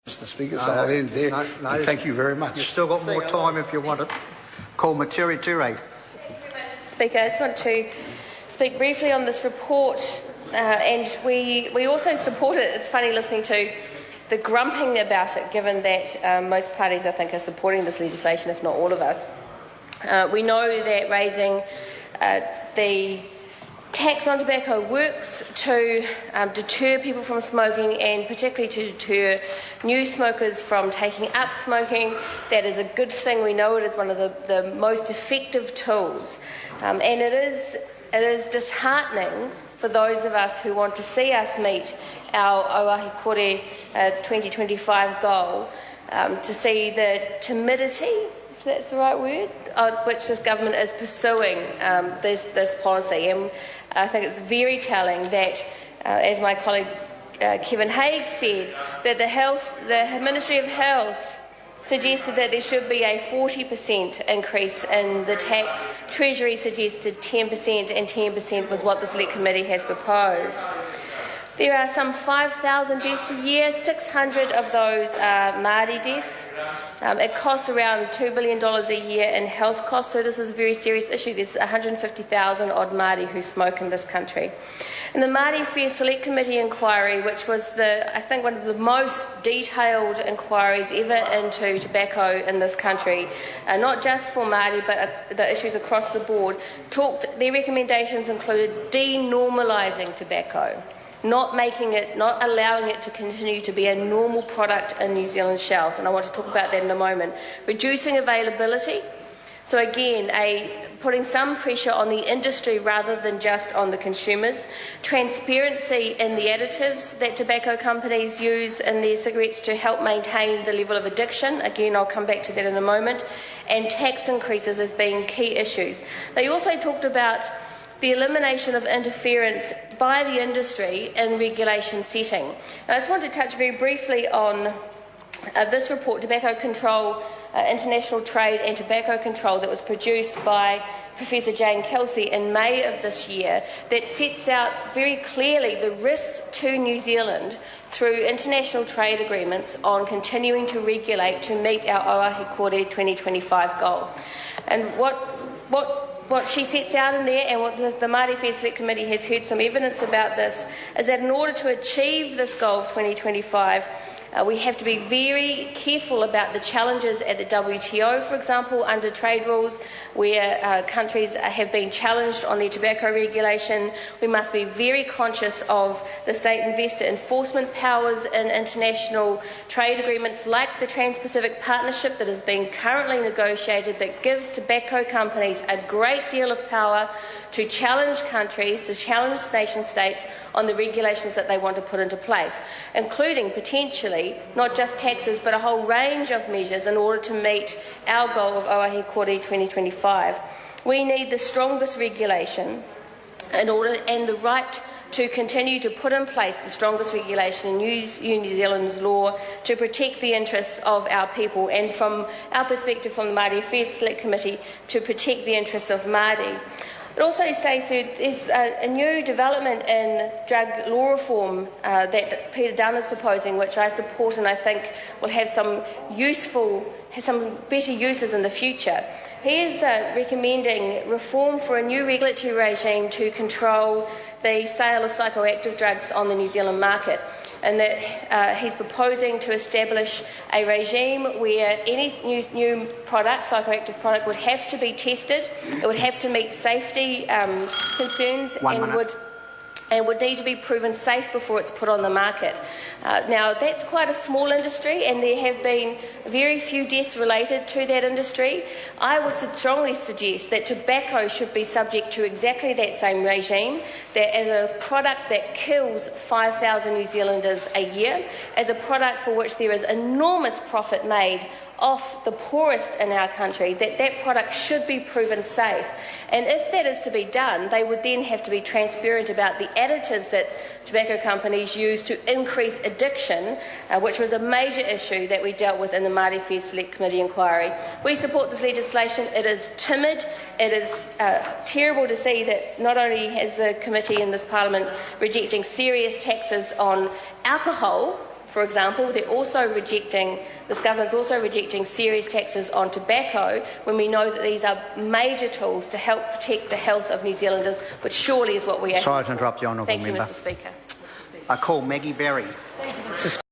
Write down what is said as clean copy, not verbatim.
Mr. Speaker, so I'll end there. And thank you very much. You've still got more time if you want it. Call Materi Ture. Speaker, I just want to speak briefly on this report, and we also support it. It's funny listening to the grumping about it, given that most parties, I think, are supporting this legislation, if not all of us. We know that raising the tax on tobacco works to deter people from smoking, and particularly to deter new smokers from taking up smoking. That is a good thing. We know it is one of the most effective tools. And it is disheartening for those of us who want to see us meet our Oahi Kore 2025 goal to see the timidity, if that's the right word, which this government is pursuing this policy. And I think it's very telling that, as my colleague Kevin Haig said, that the Ministry of Health suggested that there should be a 40% increase in the tax. Treasury suggested 10%, and 10% was what the Select Committee has proposed. There are some 5,000 deaths a year. 600 of those are Māori deaths. It costs around $2 billion a year in health costs, so this is a very serious issue. There's 150,000 odd Māori who smoke in this country. And the Māori Affairs Select Committee inquiry, which was I think one of the most detailed inquiries ever into tobacco in this country, not just for Māori but the issues across the board, their recommendations included denormalising tobacco, not allowing it to continue to be a normal product in New Zealand shelves, and I want to talk about that in a moment. Reducing availability, so again, putting some pressure on the industry rather than just on the consumers. Transparency in the additives that tobacco companies use in their cigarettes to help maintain the level of addiction. Again, I'll come back to that in a moment. And tax increases as being key issues. They also talked about the elimination of interference by the industry in regulation setting. Now, I just want to touch very briefly on this report, Tobacco Control, International Trade and Tobacco Control, that was produced by Professor Jane Kelsey in May of this year, that sets out very clearly the risks to New Zealand through international trade agreements on continuing to regulate to meet our Oahi Kore 2025 goal. And what she sets out in there, and what the Māori Affairs Select Committee has heard some evidence about this, is that in order to achieve this goal of 2025, we have to be very careful about the challenges at the WTO, for example, under trade rules, where countries have been challenged on their tobacco regulation. We must be very conscious of the state investor enforcement powers in international trade agreements like the Trans-Pacific Partnership that is being currently negotiated, that gives tobacco companies a great deal of power to challenge countries, to challenge nation-states on the regulations that they want to put into place, including potentially not just taxes but a whole range of measures in order to meet our goal of Oahi Kore 2025. We need the strongest regulation and the right to continue to put in place the strongest regulation in New Zealand's law to protect the interests of our people, and from our perspective from the Māori Affairs Select Committee, to protect the interests of Māori. It also says there's a new development in drug law reform that Peter Dunn is proposing, which I support and I think will have some better uses in the future. He is recommending reform for a new regulatory regime to control the sale of psychoactive drugs on the New Zealand market, and that he's proposing to establish a regime where any new product, psychoactive product, would have to be tested. It would have to meet safety concerns and would need to be proven safe before it's put on the market. Now, that's quite a small industry, and there have been very few deaths related to that industry. I would strongly suggest that tobacco should be subject to exactly that same regime, that as a product that kills 5,000 New Zealanders a year, as a product for which there is enormous profit made off the poorest in our country, that product should be proven safe. And if that is to be done, they would then have to be transparent about the additives that tobacco companies use to increase addiction, which was a major issue that we dealt with in the Māori Affairs Select Committee inquiry. We support this legislation. It is timid. It is terrible to see that not only has the committee in this parliament rejecting serious taxes on alcohol For example, this government's also rejecting serious taxes on tobacco when we know that these are major tools to help protect the health of New Zealanders, which surely is what we are. Sorry to interrupt the honourable member. Thank you, Mr. Speaker. I call Maggie Berry.